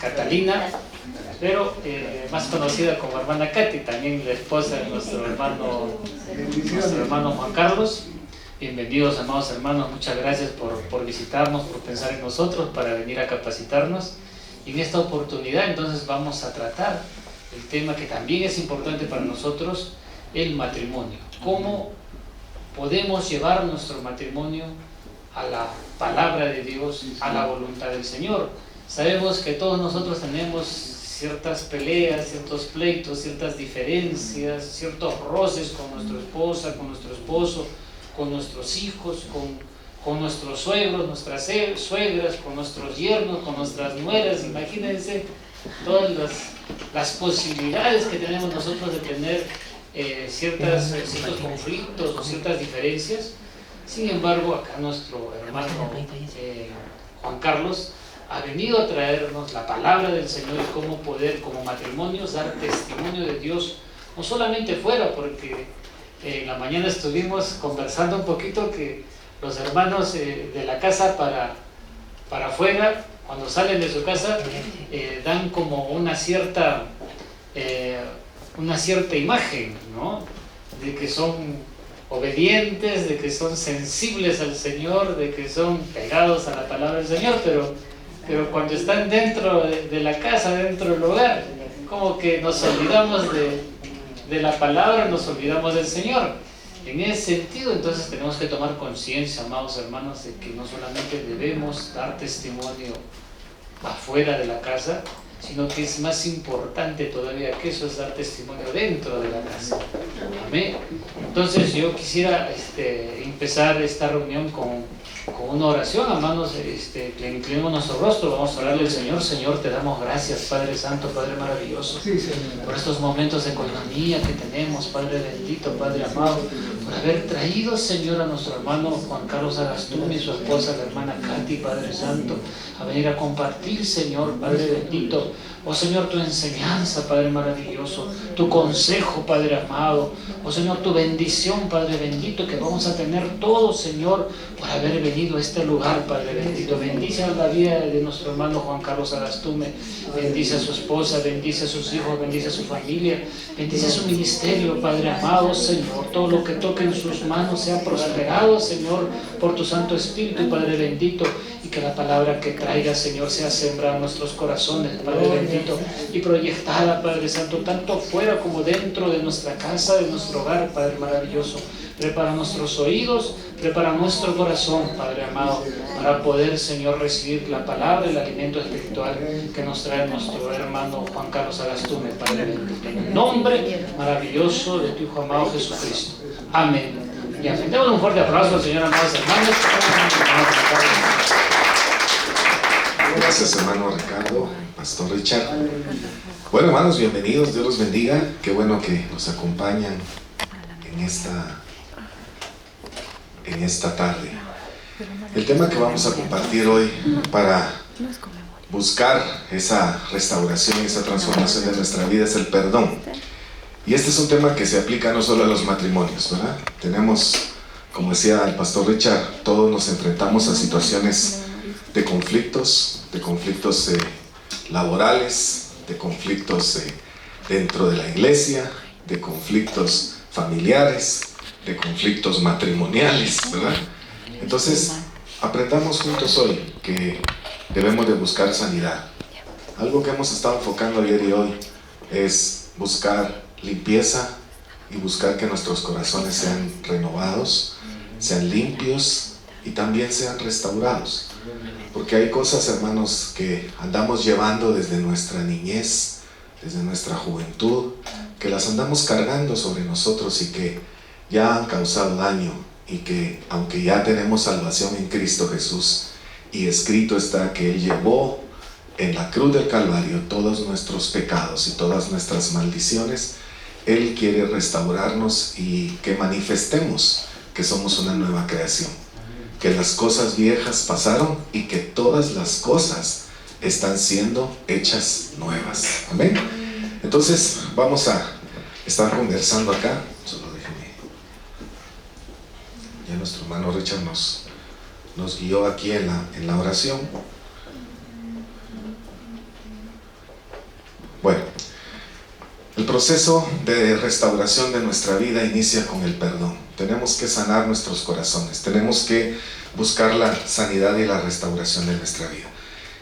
Catalina, pero más conocida como hermana Katy, también la esposa de nuestro hermano Juan Carlos. Bienvenidos, amados hermanos, muchas gracias por visitarnos, por pensar en nosotros, para venir a capacitarnos. Y en esta oportunidad entonces vamos a tratar el tema que también es importante para nosotros, el matrimonio. ¿Cómo podemos llevar nuestro matrimonio a la palabra de Dios, a la voluntad del Señor? Sabemos que todos nosotros tenemos ciertas peleas, ciertos pleitos, ciertas diferencias, ciertos roces con nuestra esposa, con nuestro esposo, con nuestros hijos, con nuestros suegros, nuestras suegras, con nuestros yernos, con nuestras nueras. Imagínense todas las posibilidades que tenemos nosotros de tener ciertos conflictos o ciertas diferencias. Sin embargo, acá nuestro hermano Juan Carlos ha venido a traernos la palabra del Señor y cómo poder, como matrimonios, dar testimonio de Dios, no solamente fuera, porque en la mañana estuvimos conversando un poquito que los hermanos de la casa para afuera, cuando salen de su casa, dan como una cierta imagen, ¿no?, de que son obedientes, de que son sensibles al Señor, de que son pegados a la palabra del Señor, pero cuando están dentro de la casa, dentro del hogar, como que nos olvidamos de la palabra, nos olvidamos del Señor. En ese sentido, entonces, tenemos que tomar conciencia, amados hermanos, de que no solamente debemos dar testimonio afuera de la casa, sino que es más importante todavía que eso, es dar testimonio dentro de la casa. Amén. Entonces yo quisiera empezar esta reunión con una oración. Hermanos, que inclinemos nuestro rostro, vamos a orarle al Señor. Señor, te damos gracias, Padre Santo, Padre maravilloso, por estos momentos de economía que tenemos, Padre bendito, Padre amado, por haber traído, Señor, a nuestro hermano Juan Carlos Agastume y su esposa, la hermana Katy, Padre Santo, a venir a compartir, Señor, Padre bendito, oh Señor, tu enseñanza, Padre maravilloso, tu consejo, Padre amado, oh Señor, tu bendición, Padre bendito, que vamos a tener todos, Señor, por haber venido a este lugar, Padre bendito. Bendice a la vida de nuestro hermano Juan Carlos Agastume, bendice a su esposa, bendice a sus hijos, bendice a su familia, bendice a su ministerio, Padre amado, Señor, todo lo que toque en sus manos sea prosperado, Señor, por tu Santo Espíritu, Padre bendito, y que la palabra que traiga, Señor, sea sembrada en nuestros corazones, Padre bendito, y proyectada, Padre Santo, tanto fuera como dentro de nuestra casa, de nuestro hogar, Padre maravilloso. Prepara nuestros oídos, prepara nuestro corazón, Padre amado, para poder, Señor, recibir la palabra, el alimento espiritual que nos trae nuestro hermano Juan Carlos Agastume, Padre bendito. En el nombre maravilloso de tu Hijo amado Jesucristo. Amén. Y demos un fuerte aplauso al Señor, amados hermanos. Gracias, hermano Ricardo, Pastor Richard. Bueno, hermanos, bienvenidos, Dios los bendiga. Qué bueno que nos acompañan en esta tarde. El tema que vamos a compartir hoy para buscar esa restauración y esa transformación de nuestra vida es el perdón. Y este es un tema que se aplica no solo a los matrimonios, ¿verdad? Tenemos, como decía el Pastor Richard, todos nos enfrentamos a situaciones de conflictos laborales, de conflictos dentro de la iglesia, de conflictos familiares, de conflictos matrimoniales, ¿verdad? Entonces, aprendamos juntos hoy que debemos de buscar sanidad. Algo que hemos estado enfocando ayer y hoy es buscar limpieza y buscar que nuestros corazones sean renovados, sean limpios y también sean restaurados. Porque hay cosas, hermanos, que andamos llevando desde nuestra niñez, desde nuestra juventud, que las andamos cargando sobre nosotros y que ya han causado daño, y que aunque ya tenemos salvación en Cristo Jesús, y escrito está que Él llevó en la cruz del Calvario todos nuestros pecados y todas nuestras maldiciones, Él quiere restaurarnos y que manifestemos que somos una nueva creación, que las cosas viejas pasaron y que todas las cosas están siendo hechas nuevas. Amén. Entonces vamos a estar conversando acá. Solo déjenme. Ya nuestro hermano Richard nos guió aquí en la oración. proceso de restauración de nuestra vida inicia con el perdón. Tenemos que sanar nuestros corazones, tenemos que buscar la sanidad y la restauración de nuestra vida.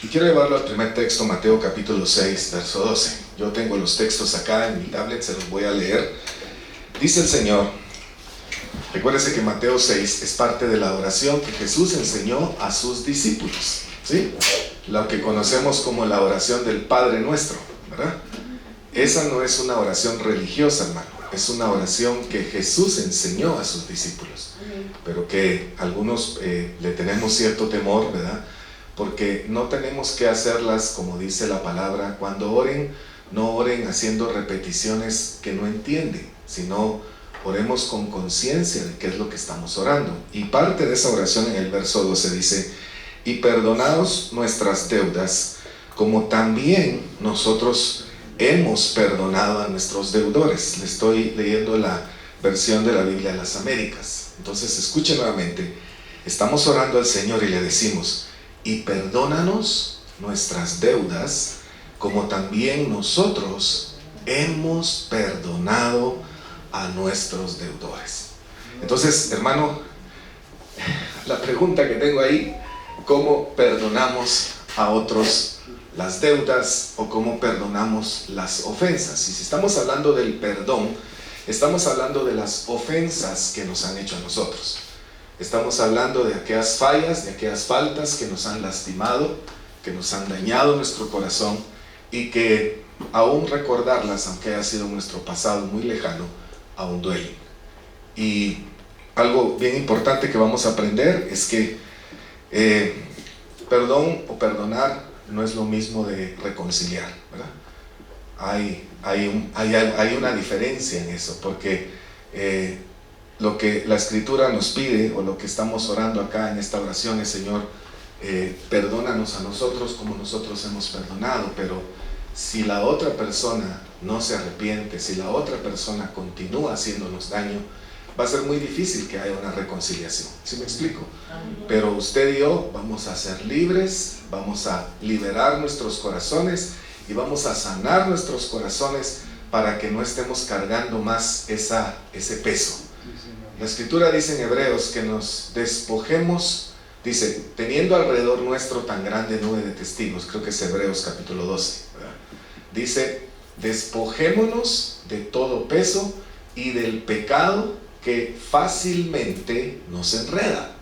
Y quiero llevarlo al primer texto, Mateo capítulo 6, verso 12. Yo tengo los textos acá en mi tablet, se los voy a leer. Dice el Señor, recuérdese que Mateo 6 es parte de la oración que Jesús enseñó a sus discípulos, ¿sí? Lo que conocemos como la oración del Padre Nuestro, ¿verdad? Esa no es una oración religiosa, hermano, es una oración que Jesús enseñó a sus discípulos, pero que algunos le tenemos cierto temor, ¿verdad? Porque no tenemos que hacerlas como dice la palabra. Cuando oren, no oren haciendo repeticiones que no entienden, sino oremos con conciencia de qué es lo que estamos orando. Y parte de esa oración en el verso 12 dice: y perdonaos nuestras deudas, como también nosotros hemos perdonado a nuestros deudores. Le estoy leyendo la versión de la Biblia de las Américas. Entonces escuchen nuevamente, estamos orando al Señor y le decimos: y perdónanos nuestras deudas, como también nosotros hemos perdonado a nuestros deudores. Entonces, hermano, la pregunta que tengo ahí: ¿cómo perdonamos a otros las deudas o cómo perdonamos las ofensas? Y si estamos hablando del perdón, estamos hablando de las ofensas que nos han hecho a nosotros. Estamos hablando de aquellas fallas, de aquellas faltas que nos han lastimado, que nos han dañado nuestro corazón y que aún recordarlas, aunque haya sido nuestro pasado muy lejano, aún duelen. Y algo bien importante que vamos a aprender es que perdón o perdonar no es lo mismo de reconciliar, ¿verdad? Hay una diferencia en eso, porque lo que la Escritura nos pide, o lo que estamos orando acá en esta oración es: Señor, perdónanos a nosotros como nosotros hemos perdonado. Pero si la otra persona no se arrepiente, si la otra persona continúa haciéndonos daño, va a ser muy difícil que haya una reconciliación. ¿Sí me explico? Pero usted y yo vamos a ser libres, vamos a liberar nuestros corazones y vamos a sanar nuestros corazones para que no estemos cargando más ese peso. La Escritura dice en Hebreos que nos despojemos, dice, teniendo alrededor nuestro tan grande nube de testigos. Creo que es Hebreos capítulo 12, ¿verdad? Dice: despojémonos de todo peso y del pecado que fácilmente nos enreda.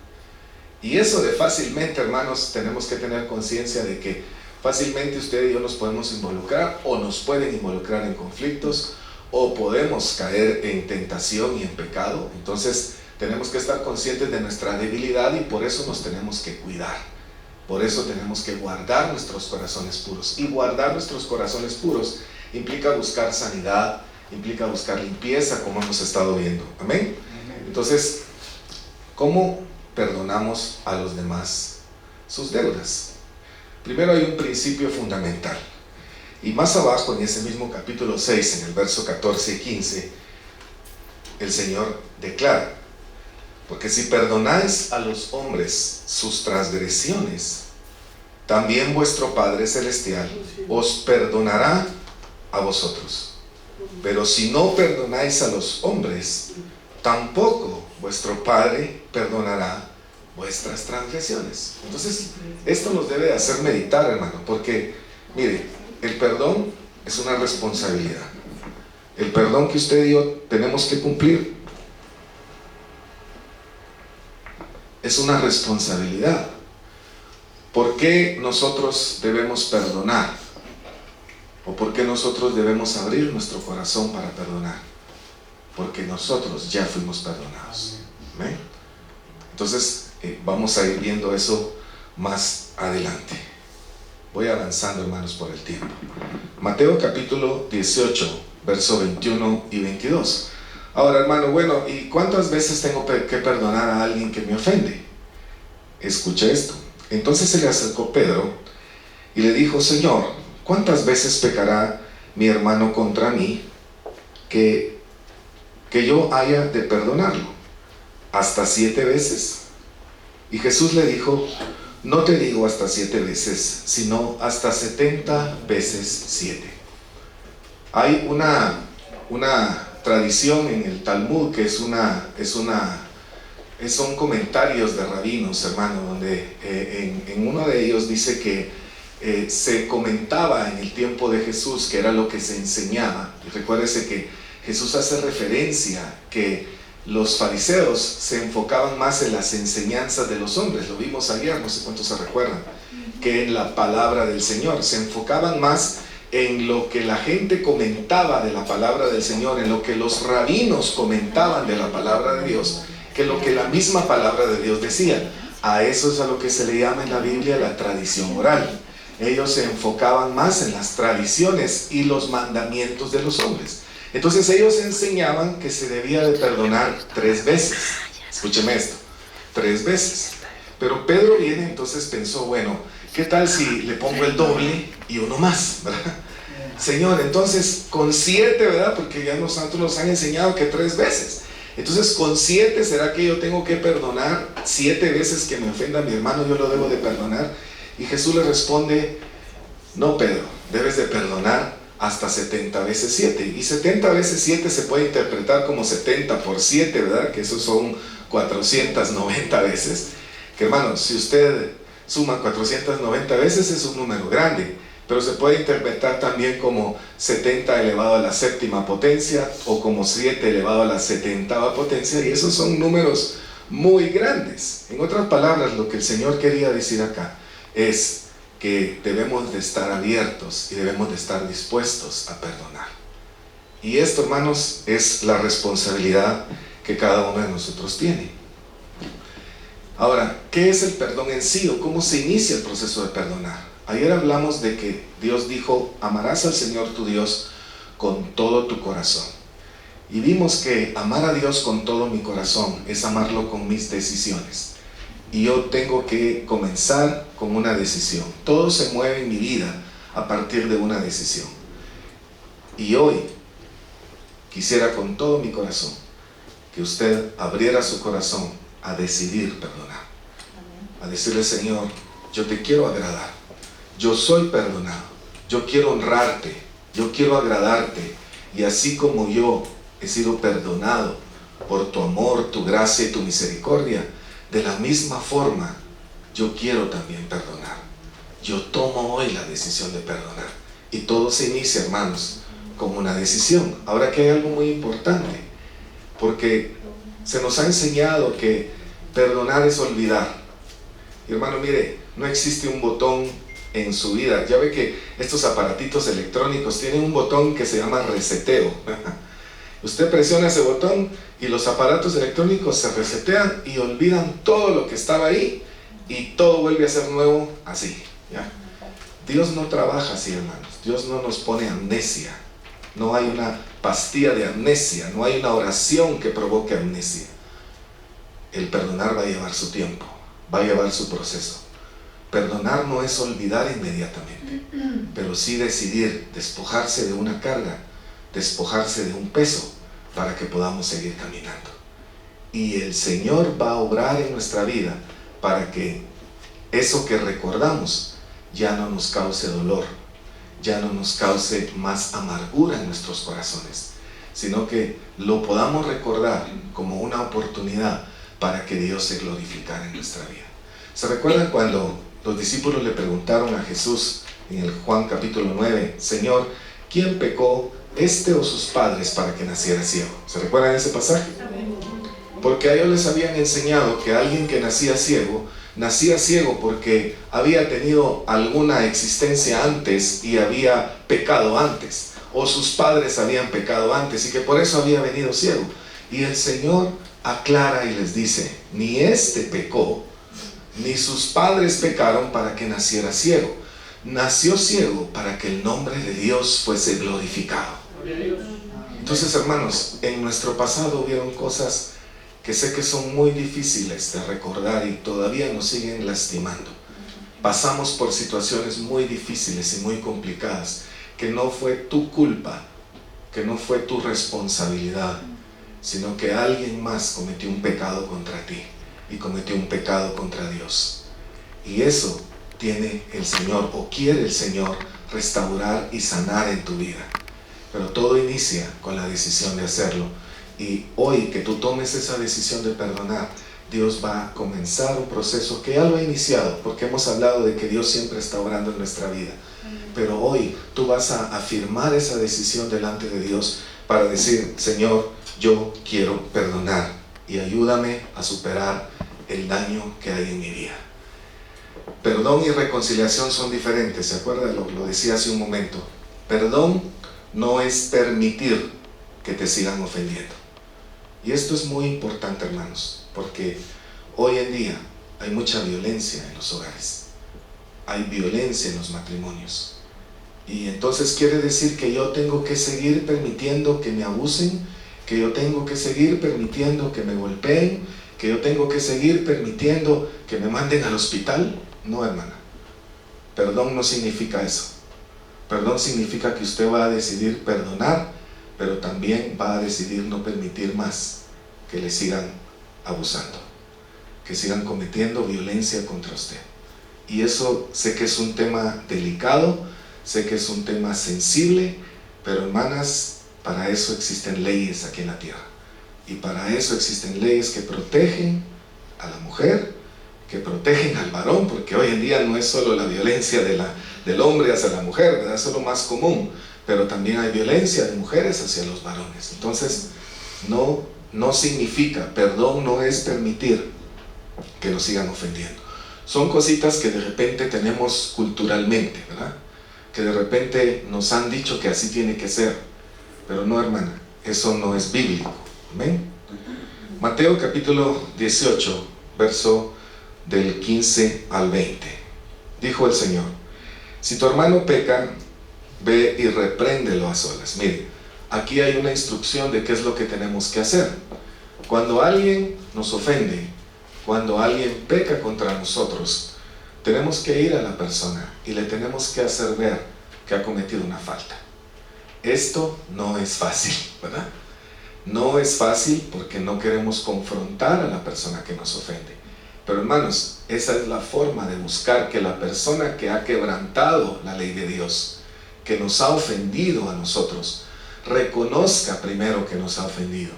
Y eso de fácilmente, hermanos, tenemos que tener conciencia de que fácilmente usted y yo nos podemos involucrar, o nos pueden involucrar en conflictos, o podemos caer en tentación y en pecado. Entonces tenemos que estar conscientes de nuestra debilidad y por eso nos tenemos que cuidar. Por eso tenemos que guardar nuestros corazones puros. Y guardar nuestros corazones puros implica buscar sanidad, implica buscar limpieza, como hemos estado viendo. Amén. Entonces, ¿cómo perdonamos a los demás sus deudas? Primero hay un principio fundamental. Y más abajo, en ese mismo capítulo 6, en el verso 14 y 15, el Señor declara: porque si perdonáis a los hombres sus transgresiones, también vuestro Padre Celestial os perdonará a vosotros. Pero si no perdonáis a los hombres, tampoco vuestro Padre perdonará vuestras transgresiones. Entonces, esto nos debe hacer meditar, hermano, porque, mire, el perdón es una responsabilidad. El perdón que usted y yo tenemos que cumplir es una responsabilidad. ¿Por qué nosotros debemos perdonar? ¿O por qué nosotros debemos abrir nuestro corazón para perdonar? Porque nosotros ya fuimos perdonados. ¿Amén? Entonces, vamos a ir viendo eso más adelante. Voy avanzando, hermanos, por el tiempo. Mateo capítulo 18, verso 21 y 22. Ahora, hermano, bueno, ¿y cuántas veces tengo que perdonar a alguien que me ofende? Escuche esto. Entonces se le acercó Pedro y le dijo: Señor, ¿cuántas veces pecará mi hermano contra mí que yo haya de perdonarlo? ¿Hasta 7 veces? Y Jesús le dijo: no te digo hasta 7 veces, sino hasta 70 veces 7. Hay una una tradición en el Talmud que son comentarios de rabinos, hermano, donde en uno de ellos dice que se comentaba en el tiempo de Jesús, que era lo que se enseñaba. Y recuérdese que Jesús hace referencia que los fariseos se enfocaban más en las enseñanzas de los hombres, lo vimos ayer, no sé cuántos se recuerdan, que en la palabra del Señor. Se enfocaban más en lo que la gente comentaba de la palabra del Señor, en lo que los rabinos comentaban de la palabra de Dios, que lo que la misma palabra de Dios decía. A eso es a lo que se le llama en la Biblia la tradición oral. Ellos se enfocaban más en las tradiciones y los mandamientos de los hombres. Entonces ellos enseñaban que se debía de perdonar 3 veces. Escúcheme esto, 3 veces. Pero Pedro viene, entonces pensó, bueno, ¿qué tal si le pongo el doble y uno más, ¿verdad? Señor, entonces con 7, ¿verdad? Porque ya los santos nos han enseñado que 3 veces. Entonces con 7, ¿será que yo tengo que perdonar 7 veces que me ofenda a mi hermano? Yo lo debo de perdonar. Y Jesús le responde, no, Pedro, debes de perdonar hasta 70 veces 7. Y 70 veces 7 se puede interpretar como 70 por 7, ¿verdad? Que eso son 490 veces. Que hermano, si usted suma 490 veces es un número grande, pero se puede interpretar también como 70 elevado a la 7ª potencia o como 7 elevado a la 70ª potencia, y esos son números muy grandes. En otras palabras, lo que el Señor quería decir acá es que debemos de estar abiertos y debemos de estar dispuestos a perdonar. Y esto, hermanos, es la responsabilidad que cada uno de nosotros tiene. Ahora, ¿qué es el perdón en sí o cómo se inicia el proceso de perdonar? Ayer hablamos de que Dios dijo, amarás al Señor tu Dios con todo tu corazón. Y vimos que amar a Dios con todo mi corazón es amarlo con mis decisiones. Y yo tengo que comenzar con una decisión. Todo se mueve en mi vida a partir de una decisión. Y hoy quisiera con todo mi corazón que usted abriera su corazón a decidir perdonar. A decirle, Señor, yo te quiero agradar. Yo soy perdonado. Yo quiero honrarte. Yo quiero agradarte. Y así como yo he sido perdonado por tu amor, tu gracia y tu misericordia, de la misma forma, yo quiero también perdonar. Yo tomo hoy la decisión de perdonar. Y todo se inicia, hermanos, con una decisión. Ahora que hay algo muy importante, porque se nos ha enseñado que perdonar es olvidar. Y hermano, mire, no existe un botón en su vida. Ya ve que estos aparatitos electrónicos tienen un botón que se llama reseteo. Usted presiona ese botón y los aparatos electrónicos se resetean y olvidan todo lo que estaba ahí y todo vuelve a ser nuevo así, ¿ya? Dios no trabaja así, hermanos. Dios no nos pone amnesia. No hay una pastilla de amnesia, no hay una oración que provoque amnesia. El perdonar va a llevar su tiempo, va a llevar su proceso. Perdonar no es olvidar inmediatamente, pero sí decidir despojarse de una carga, despojarse de un peso para que podamos seguir caminando. Y el Señor va a obrar en nuestra vida para que eso que recordamos ya no nos cause dolor, ya no nos cause más amargura en nuestros corazones, sino que lo podamos recordar como una oportunidad para que Dios se glorificara en nuestra vida. ¿Se recuerdan cuando los discípulos le preguntaron a Jesús en el Juan capítulo 9, Señor, ¿quién pecó, este o sus padres, para que naciera ciego? ¿Se recuerdan ese pasaje? Porque a ellos les habían enseñado que alguien que nacía ciego porque había tenido alguna existencia antes y había pecado antes, o sus padres habían pecado antes y que por eso había venido ciego. Y el Señor aclara y les dice, ni este pecó, ni sus padres pecaron para que naciera ciego. Nació ciego para que el nombre de Dios fuese glorificado. Entonces, hermanos, en nuestro pasado hubieron cosas que sé que son muy difíciles de recordar y todavía nos siguen lastimando. Pasamos por situaciones muy difíciles y muy complicadas, que no fue tu culpa, que no fue tu responsabilidad, sino que alguien más cometió un pecado contra ti y cometió un pecado contra Dios. Y eso tiene el Señor, o quiere el Señor, restaurar y sanar en tu vida. pero todo inicia con la decisión de hacerlo. Y hoy que tú tomes esa decisión de perdonar, Dios va a comenzar un proceso que ya lo ha iniciado, porque hemos hablado de que Dios siempre está obrando en nuestra vida. Pero hoy tú vas a afirmar esa decisión delante de Dios para decir: Señor, yo quiero perdonar y ayúdame a superar el daño que hay en mi vida. Perdón y reconciliación son diferentes, ¿se acuerdan? Lo decía hace un momento. Perdón no es permitir que te sigan ofendiendo. Y esto es muy importante, hermanos, porque hoy en día hay mucha violencia en los hogares. Hay violencia en los matrimonios. Y entonces quiere decir que yo tengo que seguir permitiendo que me abusen, que yo tengo que seguir permitiendo que me golpeen, que yo tengo que seguir permitiendo que me manden al hospital. No, hermana. Perdón no significa eso. Perdón significa que usted va a decidir perdonar, pero también va a decidir no permitir más que le sigan abusando, que sigan cometiendo violencia contra usted. Y eso sé que es un tema delicado, sé que es un tema sensible, pero hermanas, para eso existen leyes aquí en la tierra. Y para eso existen leyes que protegen a la mujer, que protegen al varón, porque hoy en día no es solo la violencia del hombre hacia la mujer, ¿verdad? Eso es lo más común, pero también hay violencia de mujeres hacia los varones. Entonces, no significa, perdón no es permitir que nos sigan ofendiendo. Son cositas que de repente tenemos culturalmente, ¿verdad? Que de repente nos han dicho que así tiene que ser, pero no, hermana, eso no es bíblico. Amén. Mateo capítulo 18, verso del 15 al 20. Dijo el Señor: si tu hermano peca, ve y repréndelo a solas. Mire, aquí hay una instrucción de qué es lo que tenemos que hacer. Cuando alguien nos ofende, cuando alguien peca contra nosotros, tenemos que ir a la persona y le tenemos que hacer ver que ha cometido una falta. Esto no es fácil, ¿verdad? No es fácil porque no queremos confrontar a la persona que nos ofende. Pero hermanos, esa es la forma de buscar que la persona que ha quebrantado la ley de Dios, que nos ha ofendido a nosotros, reconozca primero que nos ha ofendido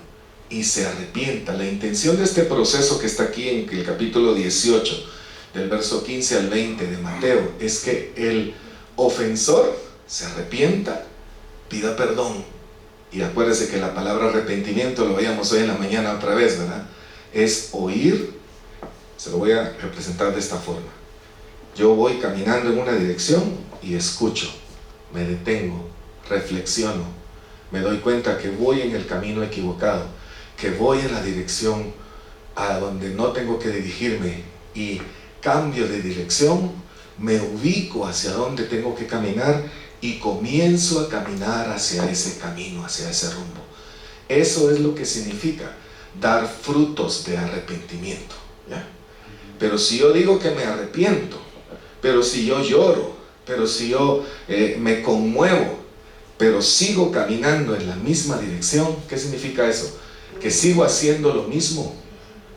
y se arrepienta. La intención de este proceso que está aquí en el capítulo 18, del verso 15 al 20 de Mateo, es que el ofensor se arrepienta, pida perdón. Y acuérdese que la palabra arrepentimiento, lo veíamos hoy en la mañana otra vez, ¿verdad? Es oír. Se lo voy a representar de esta forma. Yo voy caminando en una dirección y escucho, me detengo, reflexiono, me doy cuenta que voy en el camino equivocado, que voy en la dirección a donde no tengo que dirigirme, y cambio de dirección, me ubico hacia donde tengo que caminar y comienzo a caminar hacia ese camino, hacia ese rumbo. Eso es lo que significa dar frutos de arrepentimiento, ¿ya? Pero si yo digo que me arrepiento, pero si yo lloro, pero si yo me conmuevo, pero sigo caminando en la misma dirección, ¿qué significa eso? Que sigo haciendo lo mismo,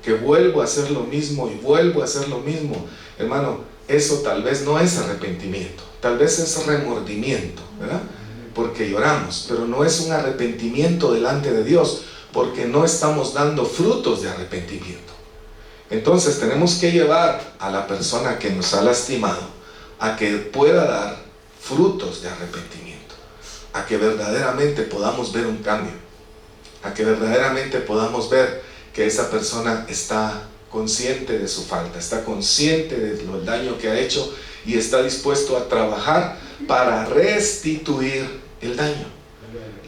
que vuelvo a hacer lo mismo y vuelvo a hacer lo mismo. Hermano, eso tal vez no es arrepentimiento, tal vez es remordimiento, ¿verdad? Porque lloramos, pero no es un arrepentimiento delante de Dios, porque no estamos dando frutos de arrepentimiento. Entonces tenemos que llevar a la persona que nos ha lastimado a que pueda dar frutos de arrepentimiento, a que verdaderamente podamos ver un cambio, a que verdaderamente podamos ver que esa persona está consciente de su falta, está consciente del daño que ha hecho y está dispuesto a trabajar para restituir el daño.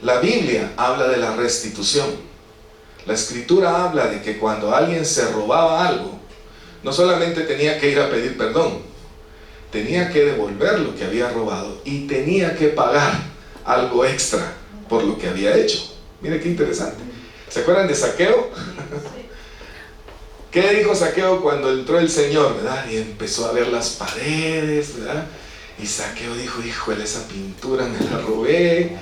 La Biblia habla de la restitución. La Escritura habla de que cuando alguien se robaba algo, no solamente tenía que ir a pedir perdón, tenía que devolver lo que había robado y tenía que pagar algo extra por lo que había hecho. Mire qué interesante. ¿Se acuerdan de Zaqueo? ¿Qué dijo Zaqueo cuando entró el Señor, verdad? Y empezó a ver las paredes, ¿verdad? Y Zaqueo dijo, híjole, esa pintura me la robé.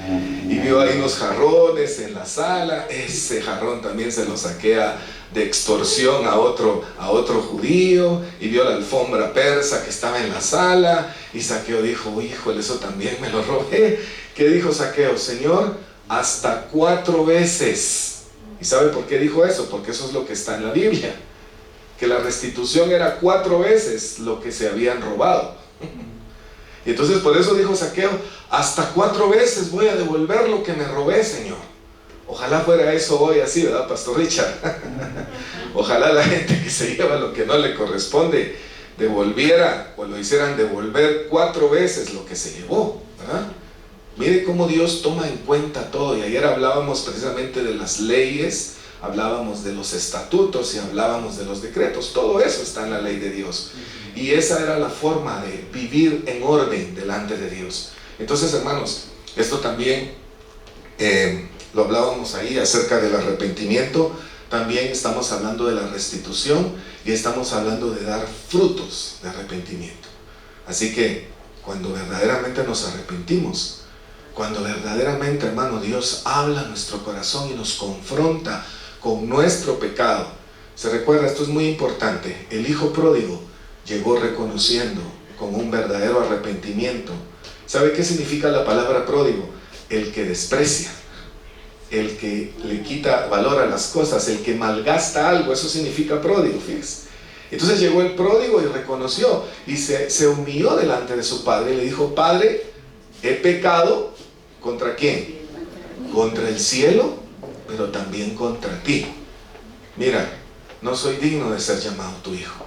Y vio ahí unos jarrones en la sala. Ese jarrón también se lo saquea de extorsión a otro judío. Y vio la alfombra persa que estaba en la sala. Y Zaqueo dijo, híjole, eso también me lo robé. ¿Qué dijo Zaqueo? Señor, hasta 4 veces. ¿Y sabe por qué dijo eso? Porque eso es lo que está en la Biblia. Que la restitución era 4 veces lo que se habían robado. Y entonces por eso dijo Zaqueo, hasta 4 veces voy a devolver lo que me robé, Señor. Ojalá fuera eso hoy así, ¿verdad, Pastor Richard? Ojalá la gente que se lleva lo que no le corresponde devolviera o lo hicieran devolver 4 veces lo que se llevó, ¿verdad? Mire cómo Dios toma en cuenta todo. Y ayer hablábamos precisamente de las leyes, hablábamos de los estatutos y hablábamos de los decretos. Todo eso está en la ley de Dios. Y esa era la forma de vivir en orden delante de Dios. Entonces, hermanos, esto también lo hablábamos ahí acerca del arrepentimiento. También estamos hablando de la restitución y estamos hablando de dar frutos de arrepentimiento. Así que cuando verdaderamente nos arrepentimos, cuando verdaderamente, hermano, Dios habla a nuestro corazón y nos confronta con nuestro pecado. Se recuerda, esto es muy importante, el hijo pródigo llegó reconociendo con un verdadero arrepentimiento. ¿Sabe qué significa la palabra pródigo? El que desprecia, el que le quita valor a las cosas, el que malgasta algo, eso significa pródigo, fíjese. Entonces llegó el pródigo y reconoció y se humilló delante de su padre y le dijo, Padre, he pecado, ¿contra quién? Contra el cielo, pero también contra ti. Mira, no soy digno de ser llamado tu hijo.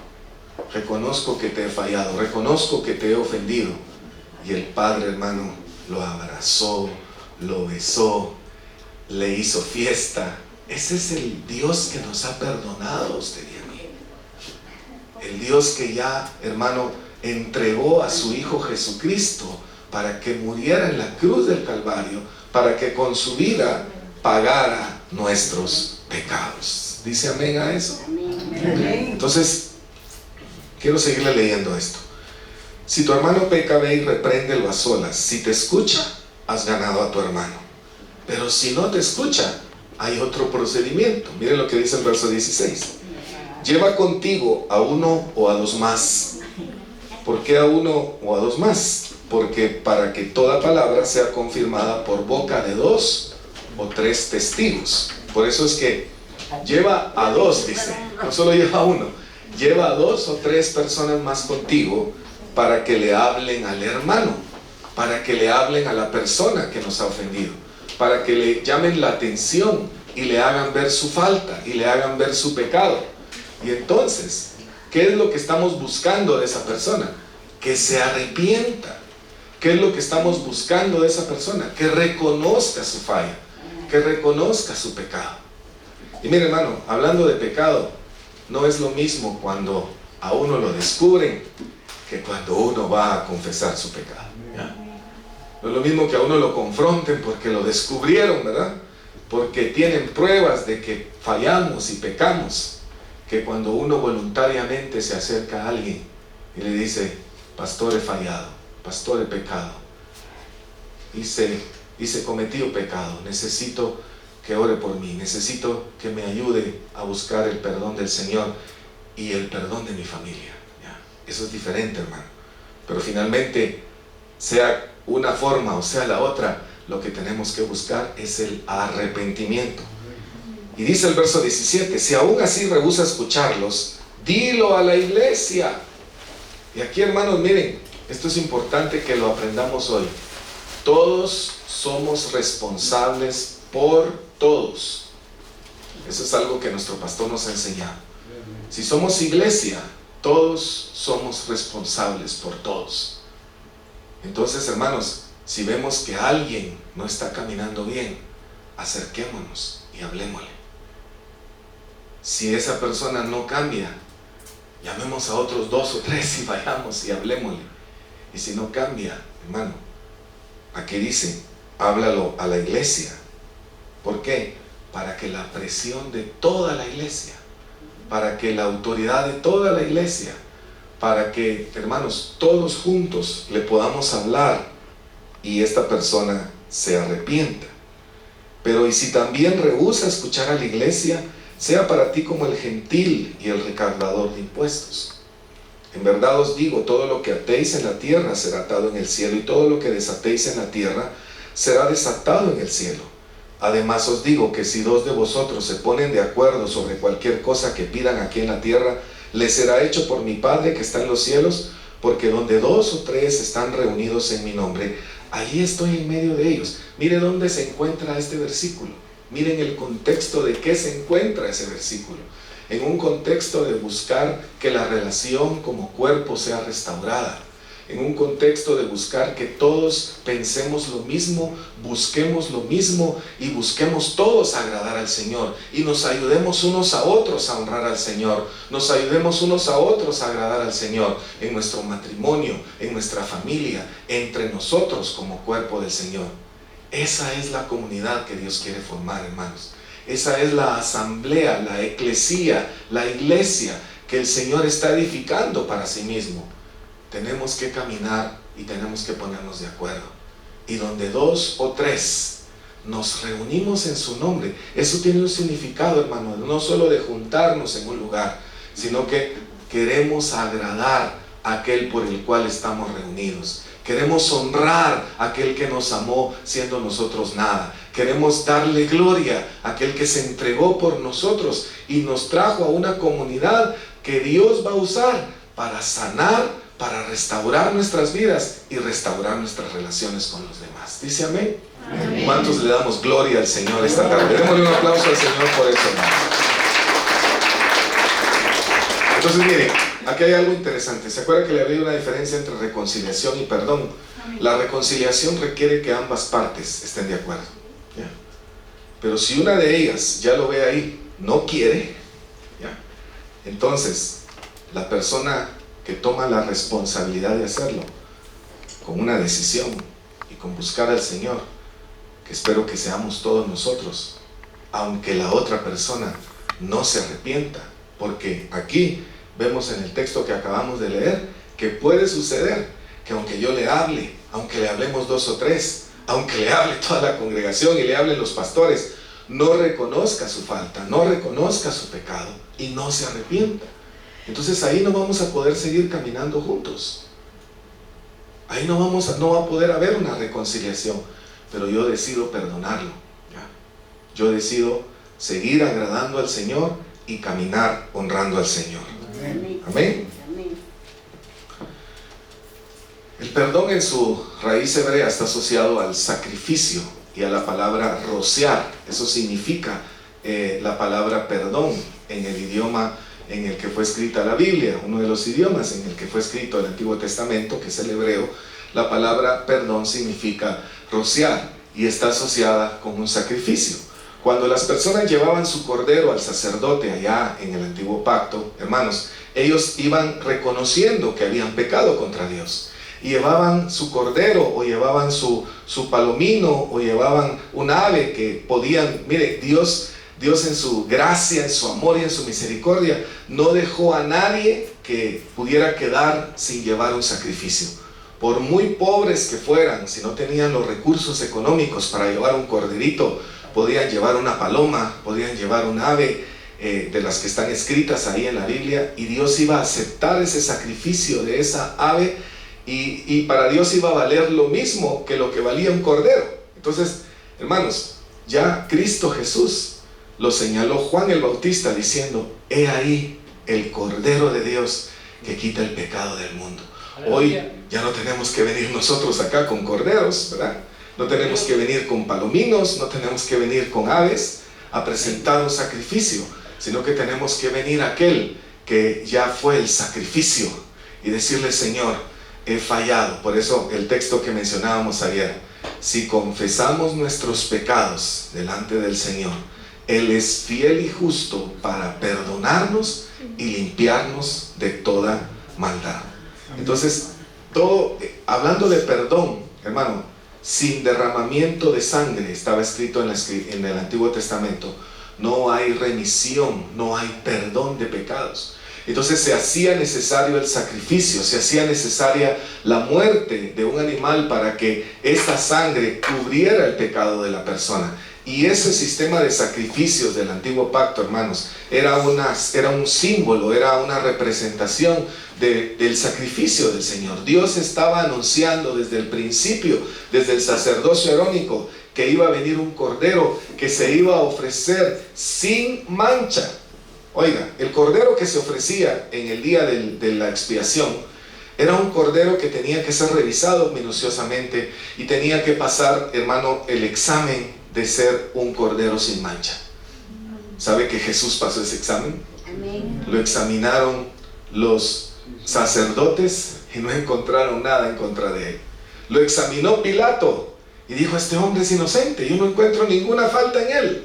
Reconozco que te he fallado, reconozco que te he ofendido. Y el padre, hermano, lo abrazó, lo besó, le hizo fiesta. Ese es el Dios que nos ha perdonado a usted y a mí. El Dios que ya, hermano, entregó a su Hijo Jesucristo para que muriera en la cruz del Calvario, para que con su vida pagara nuestros pecados. ¿Dice amén a eso? Amén. Entonces, quiero seguirle leyendo esto. Si tu hermano peca, ve y repréndelo a solas. Si te escucha, has ganado a tu hermano. Pero si no te escucha, hay otro procedimiento. Miren lo que dice el verso 16. Lleva contigo a 1 o a 2 más. ¿Por qué a 1 o a 2 más? Porque para que toda palabra sea confirmada por boca de 2 o 3 testigos. Por eso es que lleva a 2, dice. No solo lleva a 1. Lleva a 2 o 3 personas más contigo para que le hablen al hermano, para que le hablen a la persona que nos ha ofendido, para que le llamen la atención y le hagan ver su falta y le hagan ver su pecado. Y entonces, ¿qué es lo que estamos buscando de esa persona? Que se arrepienta. ¿Qué es lo que estamos buscando de esa persona? Que reconozca su falla, que reconozca su pecado. Y mire, hermano, hablando de pecado, no es lo mismo cuando a uno lo descubren que cuando uno va a confesar su pecado. ¿Ya? No es lo mismo que a uno lo confronten porque lo descubrieron, ¿verdad? Porque tienen pruebas de que fallamos y pecamos, que cuando uno voluntariamente se acerca a alguien y le dice, pastor, he fallado, pastor, he pecado, hice cometido pecado, necesito que ore por mí, necesito que me ayude a buscar el perdón del Señor y el perdón de mi familia. ¿Ya? Eso es diferente, hermano. Pero finalmente, sea una forma o sea la otra, lo que tenemos que buscar es el arrepentimiento. Y dice el verso 17, si aún así rehúsa escucharlos, dilo a la iglesia. Y aquí, hermanos, miren, esto es importante que lo aprendamos hoy. Todos somos responsables por todos. Eso es algo que nuestro pastor nos ha enseñado. Si somos iglesia, todos somos responsables por todos. Entonces, hermanos, si vemos que alguien no está caminando bien, acerquémonos y hablémosle. Si esa persona no cambia, llamemos a otros 2 o 3 y vayamos y hablémosle. Y si no cambia, hermano, aquí dice, háblalo a la iglesia. ¿Por qué? Para que la presión de toda la iglesia, para que la autoridad de toda la iglesia para que, hermanos, todos juntos le podamos hablar y esta persona se arrepienta. Pero y si también rehúsa escuchar a la iglesia, sea para ti como el gentil y el recaudador de impuestos. En verdad os digo, todo lo que atéis en la tierra será atado en el cielo, y todo lo que desatéis en la tierra será desatado en el cielo. Además os digo que si 2 de vosotros se ponen de acuerdo sobre cualquier cosa que pidan aquí en la tierra, les será hecho por mi Padre que está en los cielos, porque donde 2 o 3 están reunidos en mi nombre, allí estoy en medio de ellos. Mire dónde se encuentra este versículo. Miren el contexto de qué se encuentra ese versículo. En un contexto de buscar que la relación como cuerpo sea restaurada. En un contexto de buscar que todos pensemos lo mismo, busquemos lo mismo y busquemos todos agradar al Señor. Y nos ayudemos unos a otros a honrar al Señor. Nos ayudemos unos a otros a agradar al Señor en nuestro matrimonio, en nuestra familia, entre nosotros como cuerpo del Señor. Esa es la comunidad que Dios quiere formar, hermanos. Esa es la asamblea, la eclesía, la iglesia que el Señor está edificando para sí mismo. Tenemos que caminar y tenemos que ponernos de acuerdo. Y donde 2 o 3 nos reunimos en su nombre, eso tiene un significado, hermano, no solo de juntarnos en un lugar, sino que queremos agradar a aquel por el cual estamos reunidos. Queremos honrar a aquel que nos amó siendo nosotros nada. Queremos darle gloria a aquel que se entregó por nosotros y nos trajo a una comunidad que Dios va a usar para sanar, para restaurar nuestras vidas y restaurar nuestras relaciones con los demás. ¿Dice amén? Amén. ¿Cuántos le damos gloria al Señor esta tarde? Démosle un aplauso al Señor por eso, hermanos. Entonces, mire, aquí hay algo interesante. ¿Se acuerda que le había una diferencia entre reconciliación y perdón? La reconciliación requiere que ambas partes estén de acuerdo, ¿ya? Pero si una de ellas ya lo ve ahí, no quiere, ¿ya? Entonces la persona que toma la responsabilidad de hacerlo con una decisión y con buscar al Señor, que espero que seamos todos nosotros, aunque la otra persona no se arrepienta, porque aquí vemos en el texto que acabamos de leer que puede suceder que aunque yo le hable, aunque le hablemos 2 o 3, aunque le hable toda la congregación y le hablen los pastores, no reconozca su falta, no reconozca su pecado y no se arrepienta. Entonces ahí no vamos a poder seguir caminando juntos. Ahí no va a poder haber una reconciliación. Pero yo decido perdonarlo, ¿ya? Yo decido seguir agradando al Señor y caminar honrando al Señor. Amén. Amén. El perdón en su raíz hebrea está asociado al sacrificio y a la palabra rociar. Eso significa la palabra perdón en el idioma en el que fue escrita la Biblia, uno de los idiomas en el que fue escrito el Antiguo Testamento, que es el hebreo. La palabra perdón significa rociar y está asociada con un sacrificio. Cuando las personas llevaban su cordero al sacerdote allá en el Antiguo Pacto, hermanos, ellos iban reconociendo que habían pecado contra Dios. Y llevaban su cordero o llevaban su palomino o llevaban un ave que podían, mire, Dios en su gracia, en su amor y en su misericordia no dejó a nadie que pudiera quedar sin llevar un sacrificio. Por muy pobres que fueran, si no tenían los recursos económicos para llevar un corderito, podían llevar una paloma, podían llevar un ave de las que están escritas ahí en la Biblia, y Dios iba a aceptar ese sacrificio de esa ave, y para Dios iba a valer lo mismo que lo que valía un cordero. Entonces, hermanos, ya Cristo Jesús lo señaló Juan el Bautista diciendo: he ahí el Cordero de Dios que quita el pecado del mundo. Hoy ya no tenemos que venir nosotros acá con corderos, ¿verdad? No tenemos que venir con palominos, no tenemos que venir con aves a presentar un sacrificio, sino que tenemos que venir a aquel que ya fue el sacrificio y decirle: Señor, he fallado. Por eso el texto que mencionábamos ayer: si confesamos nuestros pecados delante del Señor, Él es fiel y justo para perdonarnos y limpiarnos de toda maldad. Entonces, hablando de perdón, hermano, sin derramamiento de sangre, estaba escrito en el Antiguo Testamento, no hay remisión, no hay perdón de pecados. Entonces se hacía necesario el sacrificio, se hacía necesaria la muerte de un animal para que esa sangre cubriera el pecado de la persona. Y ese sistema de sacrificios del antiguo pacto, hermanos, era un símbolo, era una representación del sacrificio del Señor. Dios estaba anunciando desde el principio, desde el sacerdocio arónico, que iba a venir un cordero que se iba a ofrecer sin mancha. Oiga, el cordero que se ofrecía en el día de la expiación era un cordero que tenía que ser revisado minuciosamente y tenía que pasar, hermano, el examen de ser un cordero sin mancha. ¿Sabe que Jesús pasó ese examen? Amén. Lo examinaron los sacerdotes y no encontraron nada en contra de él. Lo examinó Pilato y dijo: este hombre es inocente, yo no encuentro ninguna falta en él.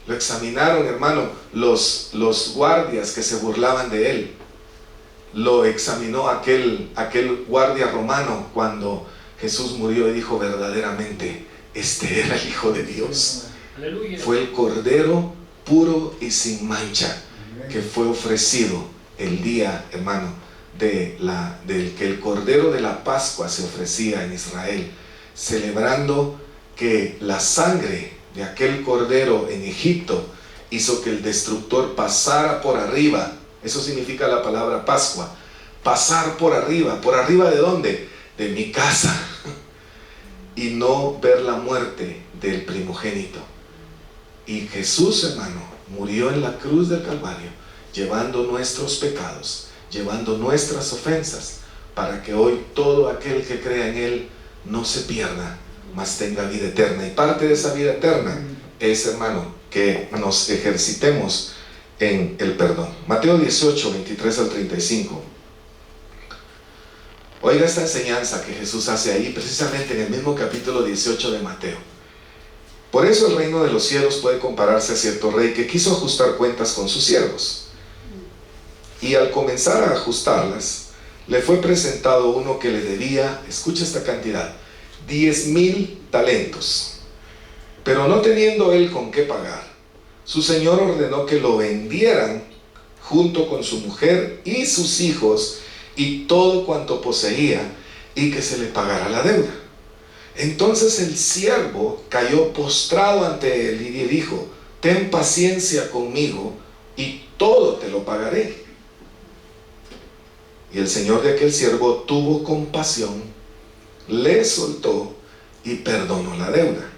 Lo examinaron, hermano, los guardias que se burlaban de él. Lo examinó aquel guardia romano cuando Jesús murió y dijo: verdaderamente este era el Hijo de Dios. Aleluya. Fue el cordero puro y sin mancha que fue ofrecido el día, hermano, del que el cordero de la Pascua se ofrecía en Israel, celebrando que la sangre de aquel cordero en Egipto hizo que el destructor pasara por arriba. Eso significa la palabra Pascua, pasar por arriba. ¿Por arriba de dónde? De mi casa. Y no ver la muerte del primogénito. Y Jesús, hermano, murió en la cruz del Calvario, llevando nuestros pecados, llevando nuestras ofensas, para que hoy todo aquel que crea en Él no se pierda, mas tenga vida eterna. Y parte de esa vida eterna es, hermano, que nos ejercitemos en el perdón. Mateo 18, 23 al 35. Oiga esta enseñanza que Jesús hace ahí, precisamente en el mismo capítulo 18 de Mateo. Por eso el reino de los cielos puede compararse a cierto rey que quiso ajustar cuentas con sus siervos. Y al comenzar a ajustarlas, le fue presentado uno que le debía, escucha esta cantidad, 10,000 talentos. Pero no teniendo él con qué pagar, su señor ordenó que lo vendieran junto con su mujer y sus hijos y todo cuanto poseía, y que se le pagara la deuda. Entonces el siervo cayó postrado ante él y le dijo: ten paciencia conmigo y todo te lo pagaré. Y el señor de aquel siervo tuvo compasión, le soltó y perdonó la deuda.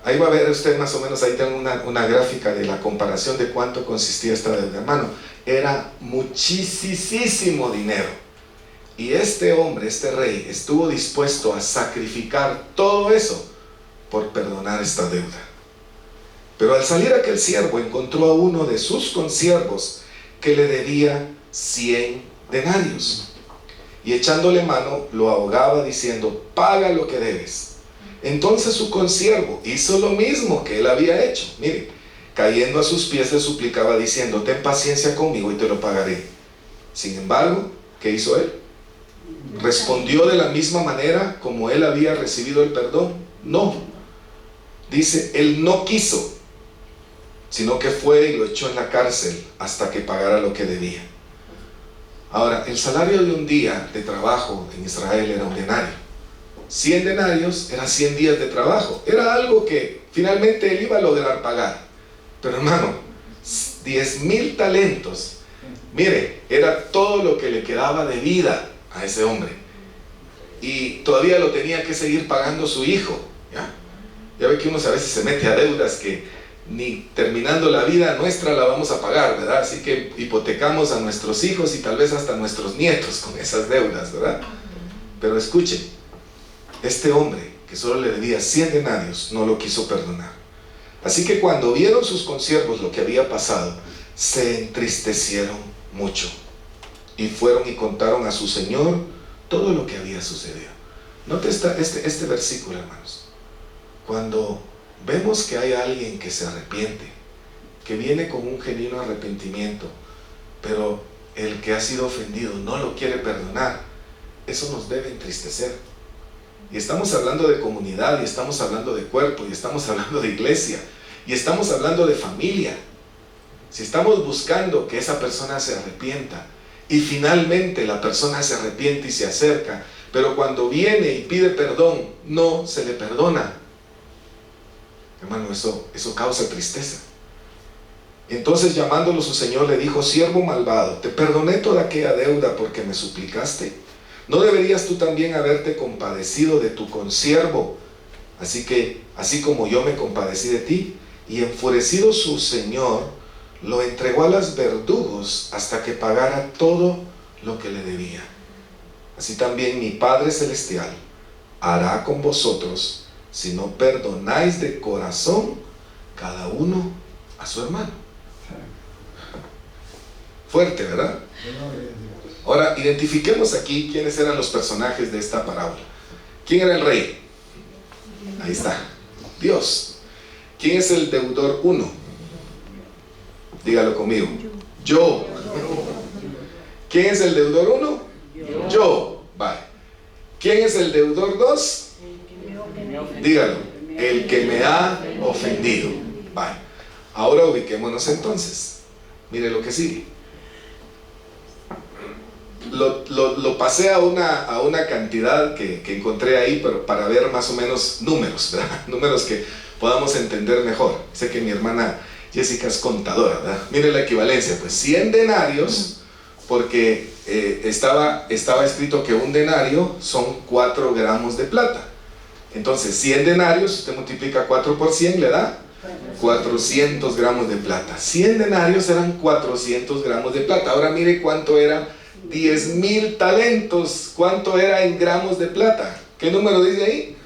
Ahí va a ver usted más o menos, ahí tengo una gráfica de la comparación de cuánto consistía esta deuda. Hermano, era muchísimo dinero. Y este hombre, este rey, estuvo dispuesto a sacrificar todo eso por perdonar esta deuda. Pero al salir aquel siervo encontró a uno de sus consiervos que le debía 100 denarios. Y echándole mano lo ahogaba diciendo: paga lo que debes. Entonces su consiervo hizo lo mismo que él había hecho. Mire, cayendo a sus pies le suplicaba diciendo: ten paciencia conmigo y te lo pagaré. Sin embargo, ¿qué hizo él? ¿Respondió de la misma manera como él había recibido el perdón? No. Dice, él no quiso, sino que fue y lo echó en la cárcel hasta que pagara lo que debía. Ahora, el salario de un día de trabajo en Israel era un denario. 100 denarios era 100 días de trabajo. Era algo que finalmente él iba a lograr pagar. Pero hermano, 10,000 talentos, mire, era todo lo que le quedaba de vida a ese hombre. Y todavía lo tenía que seguir pagando su hijo. Ya ve que uno a veces se mete a deudas que ni terminando la vida nuestra la vamos a pagar, ¿verdad? Así que hipotecamos a nuestros hijos y tal vez hasta a nuestros nietos con esas deudas, ¿verdad? Pero escuchen, este hombre que solo le debía 100 denarios no lo quiso perdonar. Así que cuando vieron sus consiervos lo que había pasado, se entristecieron mucho y fueron y contaron a su señor todo lo que había sucedido. Note este versículo, hermanos. Cuando vemos que hay alguien que se arrepiente, que viene con un genuino arrepentimiento, pero el que ha sido ofendido no lo quiere perdonar, eso nos debe entristecer. Y estamos hablando de comunidad, y estamos hablando de cuerpo, y estamos hablando de iglesia, y estamos hablando de familia. si estamos buscando que esa persona se arrepienta y finalmente la persona se arrepiente y se acerca, pero cuando viene y pide perdón, no se le perdona, hermano, eso causa tristeza. Entonces, llamándolo su señor, le dijo: siervo malvado, te perdoné toda aquella deuda porque me suplicaste. ¿No deberías tú también haberte compadecido de tu consiervo? Así como yo me compadecí de ti. Y enfurecido su señor, lo entregó a los verdugos hasta que pagara todo lo que le debía. Así también mi Padre Celestial hará con vosotros si no perdonáis de corazón cada uno a su hermano. Fuerte, ¿verdad? Ahora, identifiquemos aquí quiénes eran los personajes de esta parábola. ¿Quién era el rey? Ahí está, Dios. ¿Quién es el deudor 1? Dígalo conmigo. Yo. ¿Quién es el deudor 1? Yo. Vale. ¿Quién es el deudor 2? Dígalo. El que me ha ofendido. Vale. Ahora ubiquémonos entonces. Mire lo que sigue. Lo pasé a una cantidad que encontré ahí, pero para ver más o menos números, ¿verdad? Números que podamos entender mejor. Sé que mi hermana Jessica es contadora, ¿verdad? Mire la equivalencia, pues 100 denarios, porque estaba escrito que un denario son 4 gramos de plata. Entonces 100 denarios, usted multiplica 4 por 100, le da 400 gramos de plata. 100 denarios eran 400 gramos de plata. Ahora mire cuánto era 10,000 talentos. ¿Cuánto era en gramos de plata? ¿Qué número dice ahí?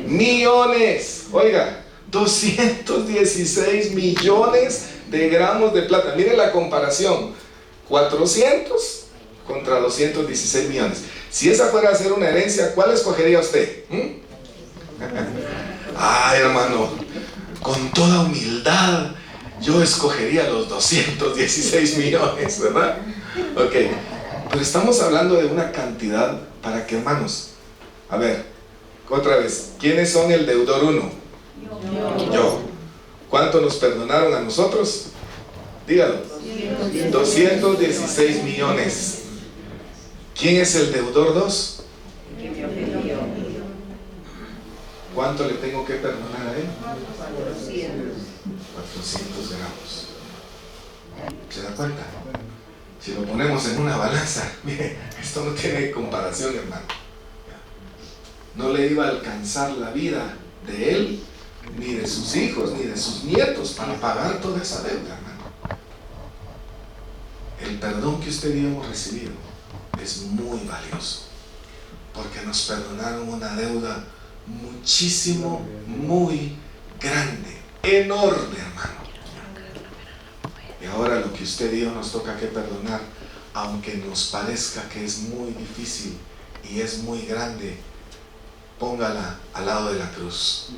Millones. Oiga, 216 millones de gramos de plata. Mire la comparación. 400 contra 216 millones. Si esa fuera a ser una herencia, ¿cuál escogería usted? Ay, hermano, con toda humildad yo escogería los 216 millones, ¿verdad? Ok, pero estamos hablando de una cantidad para que, hermanos, a ver, otra vez, ¿quiénes son el deudor 1? Yo. ¿Cuánto nos perdonaron a nosotros? Dígalo. 216 millones. ¿Quién es el deudor 2? ¿Cuánto le tengo que perdonar a él? 400 gramos. ¿Se da cuenta? Si lo ponemos en una balanza, mire, esto no tiene comparación, hermano. No le iba a alcanzar la vida de él, ni de sus hijos, ni de sus nietos para pagar toda esa deuda, hermano. El perdón que usted y yo hemos recibido es muy valioso, porque nos perdonaron una deuda muchísimo, muy grande, enorme, hermano. Y ahora lo que usted y yo nos toca que perdonar, aunque nos parezca que es muy difícil y es muy grande, póngala al lado de la cruz.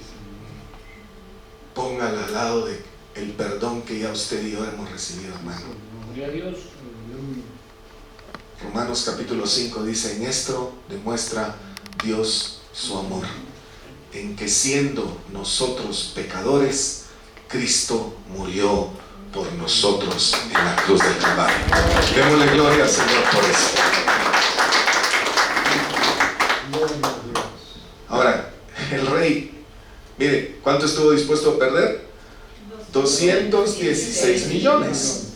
Póngala al lado del perdón que ya usted y yo hemos recibido, hermano. Gloria a Dios. Romanos capítulo 5 dice: en esto demuestra Dios su amor, en que siendo nosotros pecadores, Cristo murió por nosotros en la cruz del Calvario. Démosle gloria al Señor por eso. Ahora, el rey, mire, ¿cuánto estuvo dispuesto a perder? 216 millones.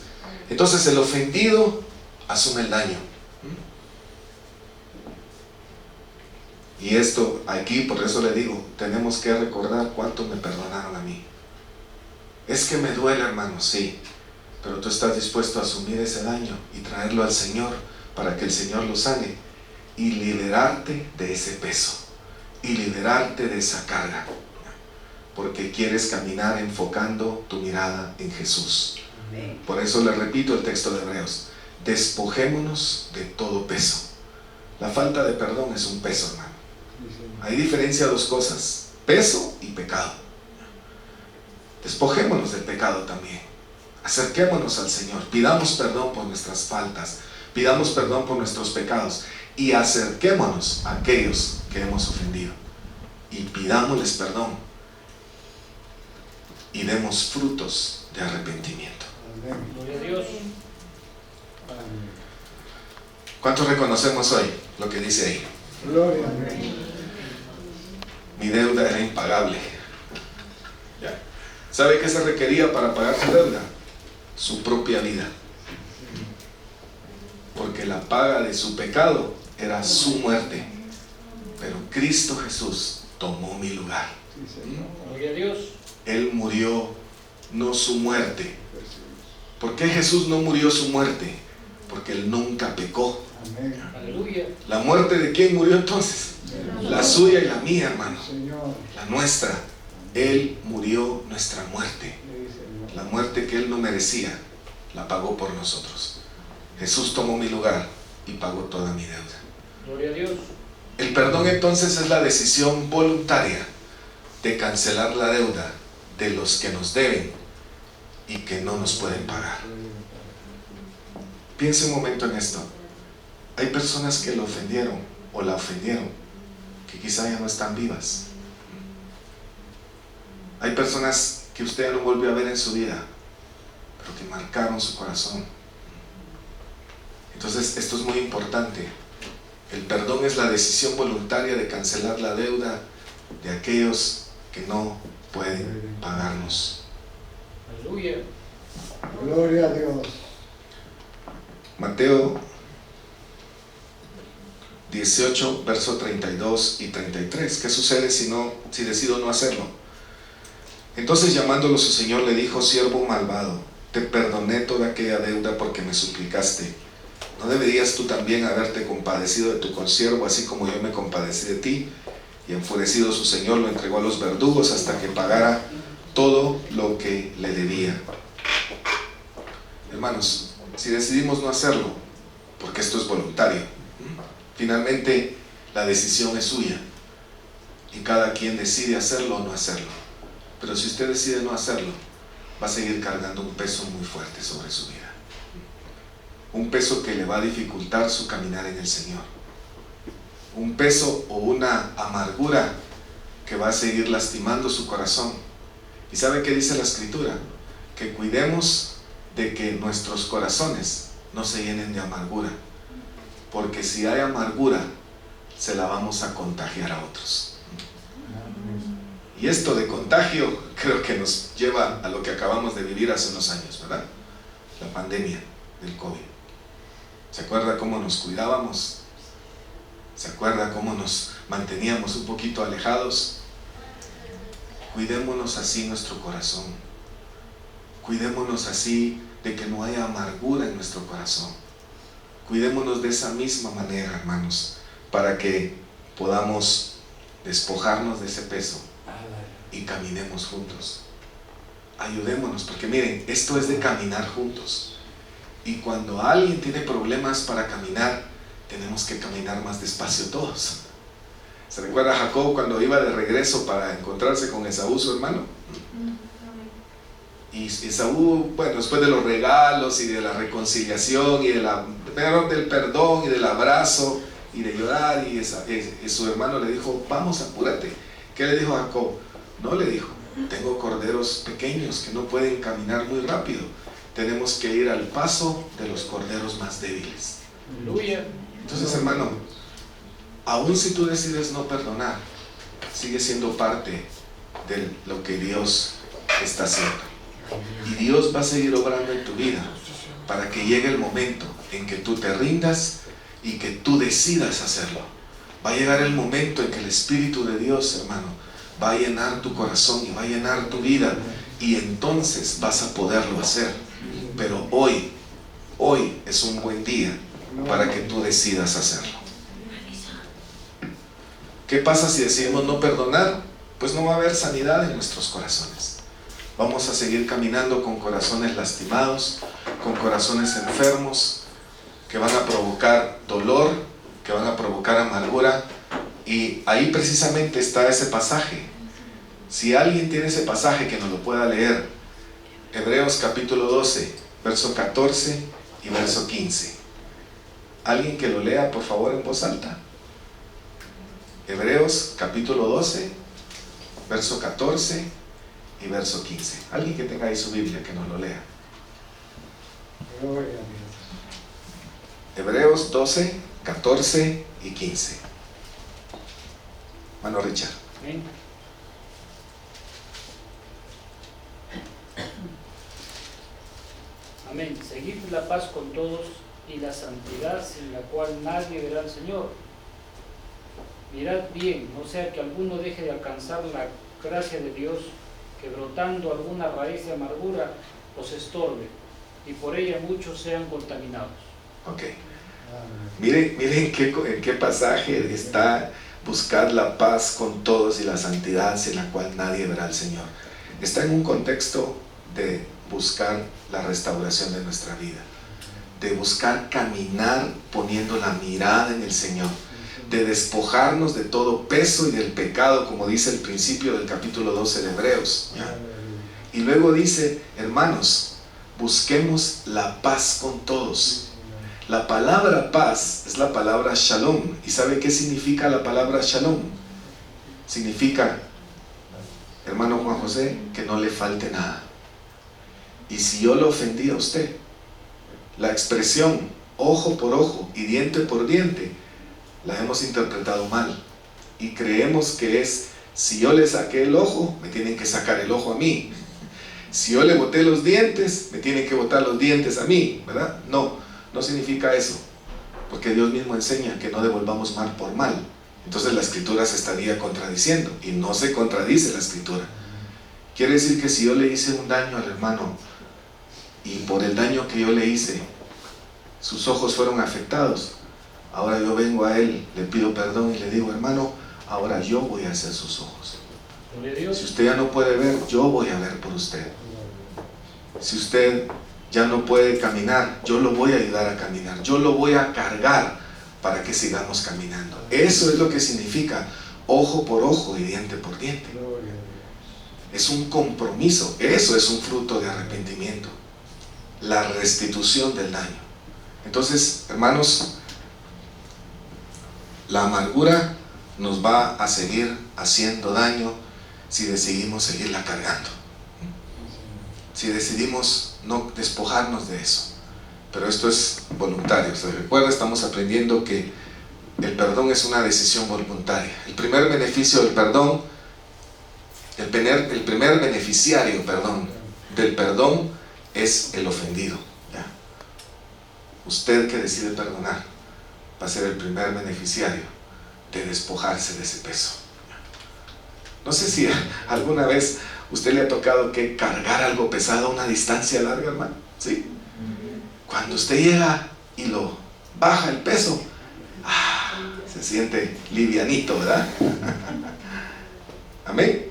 Entonces el ofendido asume el daño. Y esto aquí, por eso le digo, tenemos que recordar cuánto me perdonaron a mí. Es que me duele, hermano, sí, pero tú estás dispuesto a asumir ese daño y traerlo al Señor para que el Señor lo sane y liberarte de ese peso y liberarte de esa carga, porque quieres caminar enfocando tu mirada en Jesús. Por eso le repito el texto de Hebreos: despojémonos de todo peso. La falta de perdón es un peso, hermano. Hay diferencia de dos cosas: peso y pecado. Despojémonos del pecado también. Acerquémonos al Señor, pidamos perdón por nuestras faltas, pidamos perdón por nuestros pecados y acerquémonos a aquellos que hemos ofendido y pidámosles perdón. y demos frutos de arrepentimiento. Gloria a Dios. ¿Cuántos reconocemos hoy lo que dice ahí? Gloria a Dios. Mi deuda era impagable. ¿Ya? ¿Sabe qué se requería para pagar su deuda? Su propia vida. Porque la paga de su pecado era su muerte. Pero Cristo Jesús tomó mi lugar. Gloria a Dios. Él murió, no su muerte. ¿Por qué Jesús no murió su muerte? Porque Él nunca pecó. Amén. Aleluya. ¿La muerte de quién murió entonces? La suya y la mía, hermano. Señor. La nuestra. Él murió nuestra muerte. La muerte que Él no merecía, la pagó por nosotros. Jesús tomó mi lugar y pagó toda mi deuda. Gloria a Dios. El perdón entonces es la decisión voluntaria de cancelar la deuda de los que nos deben y que no nos pueden pagar. Piense un momento en esto. Hay personas que lo ofendieron o la ofendieron, que quizá ya no están vivas. Hay personas que usted ya no volvió a ver en su vida, pero que marcaron su corazón. Entonces esto es muy importante. El perdón es la decisión voluntaria de cancelar la deuda de aquellos que no pueden pagarnos. Aleluya. Gloria a Dios. Mateo 18, verso 32 y 33. ¿Qué sucede si decido no hacerlo? Entonces, llamándolo su señor, le dijo: siervo malvado, te perdoné toda aquella deuda porque me suplicaste. ¿No deberías tú también haberte compadecido de tu consiervo, así como yo me compadecí de ti? Y enfurecido su señor lo entregó a los verdugos hasta que pagara todo lo que le debía. Hermanos, si decidimos no hacerlo, porque esto es voluntario, finalmente la decisión es suya y cada quien decide hacerlo o no hacerlo. Pero si usted decide no hacerlo, va a seguir cargando un peso muy fuerte sobre su vida, un peso que le va a dificultar su caminar en el Señor, un peso o una amargura que va a seguir lastimando su corazón. ¿Y sabe qué dice la Escritura? Que cuidemos de que nuestros corazones no se llenen de amargura, porque si hay amargura, se la vamos a contagiar a otros. Y esto de contagio creo que nos lleva a lo que acabamos de vivir hace unos años, ¿verdad? La pandemia del COVID. ¿Se acuerda cómo nos cuidábamos? ¿Se acuerda cómo nos manteníamos un poquito alejados? Cuidémonos así nuestro corazón. Cuidémonos así de que no haya amargura en nuestro corazón. Cuidémonos de esa misma manera, hermanos, para que podamos despojarnos de ese peso y caminemos juntos. Ayudémonos, porque miren, esto es de caminar juntos. Y cuando alguien tiene problemas para caminar, tenemos que caminar más despacio todos. ¿Se recuerda a Jacob cuando iba de regreso para encontrarse con Esaú, su hermano? Y Esaú, bueno, después de los regalos y de la reconciliación y del perdón y del abrazo y de llorar, y su hermano le dijo: vamos, apúrate. ¿Qué le dijo a Jacob? No, le dijo: tengo corderos pequeños que no pueden caminar muy rápido. Tenemos que ir al paso de los corderos más débiles. Aleluya. Entonces, hermano, aún si tú decides no perdonar, sigue siendo parte de lo que Dios está haciendo. Y Dios va a seguir obrando en tu vida para que llegue el momento en que tú te rindas y que tú decidas hacerlo. Va a llegar el momento en que el Espíritu de Dios, hermano, va a llenar tu corazón y va a llenar tu vida, y entonces vas a poderlo hacer. Pero hoy es un buen día para que tú decidas hacerlo. ¿Qué pasa si decidimos no perdonar? Pues no va a haber sanidad en nuestros corazones. Vamos a seguir caminando con corazones lastimados, con corazones enfermos, que van a provocar dolor, que van a provocar amargura. Y ahí precisamente está ese pasaje. Si alguien tiene ese pasaje, que nos lo pueda leer. Hebreos capítulo 12, verso 14 y verso 15. Alguien que lo lea, por favor, en voz alta. Hebreos capítulo 12, verso 14 y verso 15. Alguien que tenga ahí su Biblia, que nos lo lea. Gloria a Dios. Hebreos 12, 14 y 15. Hermano Richard. Amén. Amén. Seguid la paz con todos y la santidad, sin la cual nadie verá al Señor. Mirad bien, no sea que alguno deje de alcanzar la gracia de Dios, que brotando alguna raíz de amargura os estorbe, y por ella muchos sean contaminados. Ok. Amén. Miren en qué pasaje está: buscar la paz con todos y la santidad, sin la cual nadie verá al Señor. Está en un contexto de buscar la restauración de nuestra vida, de buscar caminar poniendo la mirada en el Señor, de despojarnos de todo peso y del pecado, como dice el principio del capítulo 12 de Hebreos, ¿ya? Y luego dice: hermanos, busquemos la paz con todos. La palabra paz es la palabra shalom. ¿Y sabe qué significa la palabra shalom? Significa, hermano Juan José, que no le falte nada. Y si yo lo ofendí a usted, la expresión ojo por ojo y diente por diente la hemos interpretado mal, y creemos que es: si yo le saqué el ojo, me tienen que sacar el ojo a mí. Si yo le boté los dientes, me tienen que botar los dientes a mí, ¿verdad? No significa eso, porque Dios mismo enseña que no devolvamos mal por mal. Entonces la Escritura se estaría contradiciendo, y no se contradice la Escritura. Quiere decir que si yo le hice un daño al hermano, y por el daño que yo le hice, sus ojos fueron afectados, ahora yo vengo a él, le pido perdón y le digo: hermano, ahora yo voy a hacer sus ojos. Gloria a Dios. Si usted ya no puede ver, yo voy a ver por usted. Si usted ya no puede caminar, yo lo voy a ayudar a caminar. Yo lo voy a cargar para que sigamos caminando. Eso es lo que significa ojo por ojo y diente por diente. Gloria a Dios. Es un compromiso. Eso es un fruto de arrepentimiento, la restitución del daño. Entonces, hermanos, la amargura nos va a seguir haciendo daño si decidimos seguirla cargando, si decidimos no despojarnos de eso. Pero esto es voluntario. ¿Se recuerda? Estamos aprendiendo que el perdón es una decisión voluntaria. El primer beneficio del perdón, el primer beneficiario, del perdón es el ofendido, ¿ya? Usted que decide perdonar va a ser el primer beneficiario de despojarse de ese peso. No sé si alguna vez usted le ha tocado que cargar algo pesado a una distancia larga, hermano. ¿Sí? Cuando usted llega y lo baja el peso, se siente livianito, ¿verdad? Amén.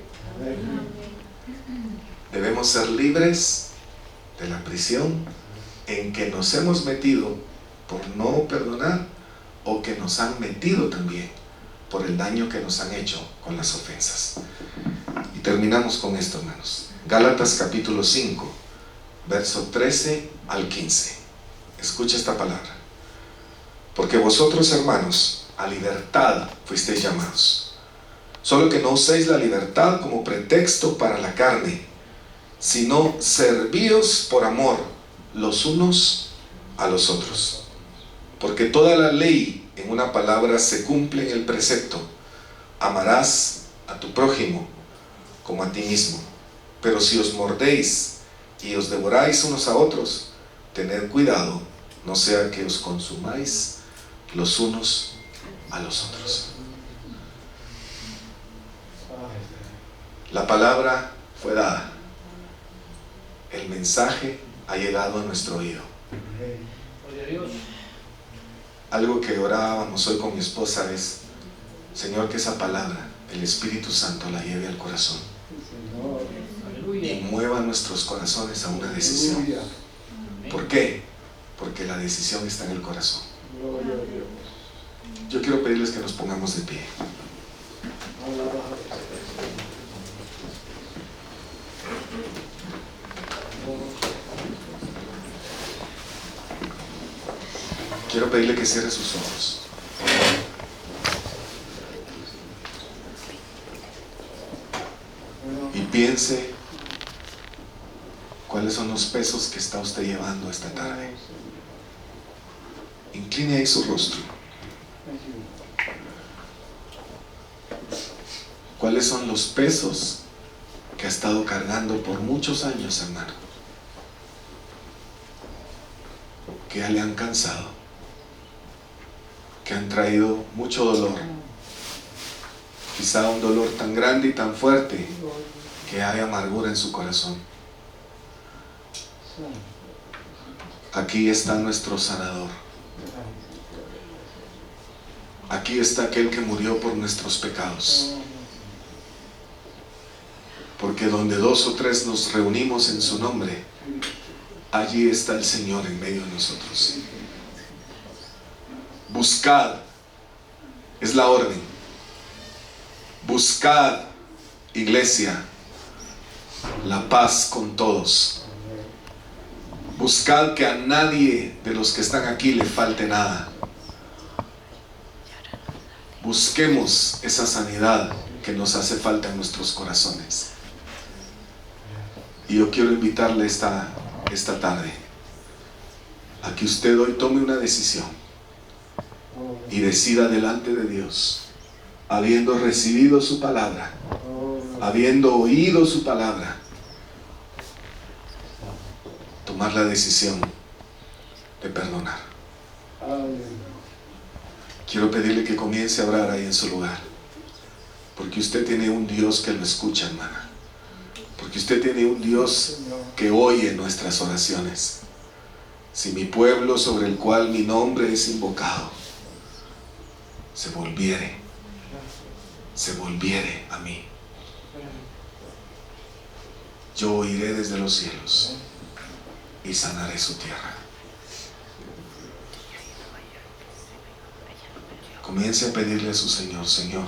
Debemos ser libres de la prisión en que nos hemos metido por no perdonar, o que nos han metido también por el daño que nos han hecho con las ofensas. Y terminamos con esto, hermanos. Gálatas capítulo 5, verso 13 al 15. Escucha esta palabra: porque vosotros, hermanos, a libertad fuisteis llamados, solo que no uséis la libertad como pretexto para la carne, sino servíos por amor los unos a los otros. Porque toda la ley, en una palabra, se cumple en el precepto: amarás a tu prójimo como a ti mismo. Pero si os mordéis y os devoráis unos a otros, tened cuidado, no sea que os consumáis los unos a los otros. La palabra fue dada, el mensaje ha llegado a nuestro oído. Gloria a Dios. Algo que orábamos hoy con mi esposa es: Señor, que esa palabra, el Espíritu Santo la lleve al corazón y Aleluya. mueva nuestros corazones a una decisión. Aleluya. ¿Por qué? Porque la decisión está en el corazón. Gloria a Dios. Yo quiero pedirles que nos pongamos de pie. Quiero pedirle que cierre sus ojos. Y piense ¿Cuáles son los pesos que está usted llevando esta tarde? Incline ahí su rostro. ¿Cuáles son los pesos que ha estado cargando por muchos años, hermano? Que ya le han cansado, que han traído mucho dolor. Quizá un dolor tan grande y tan fuerte que hay amargura en su corazón. Aquí está nuestro sanador. Aquí está aquel que murió por nuestros pecados. Porque donde 2 o 3 nos reunimos en su nombre, allí está el Señor en medio de nosotros. Buscad, es la orden. Buscad, iglesia, la paz con todos. Buscad que a nadie de los que están aquí le falte nada. Busquemos esa sanidad que nos hace falta en nuestros corazones. Y yo quiero invitarle esta tarde a que usted hoy tome una decisión y decida delante de Dios, habiendo recibido su palabra, habiendo oído su palabra, tomar la decisión de perdonar. Quiero pedirle que comience a orar ahí en su lugar, porque usted tiene un Dios que lo escucha, hermana, porque usted tiene un Dios que oye nuestras oraciones. Si mi pueblo, sobre el cual mi nombre es invocado, se volviere a mí, yo oiré desde los cielos y sanaré su tierra. Comience a pedirle a su Señor: Señor,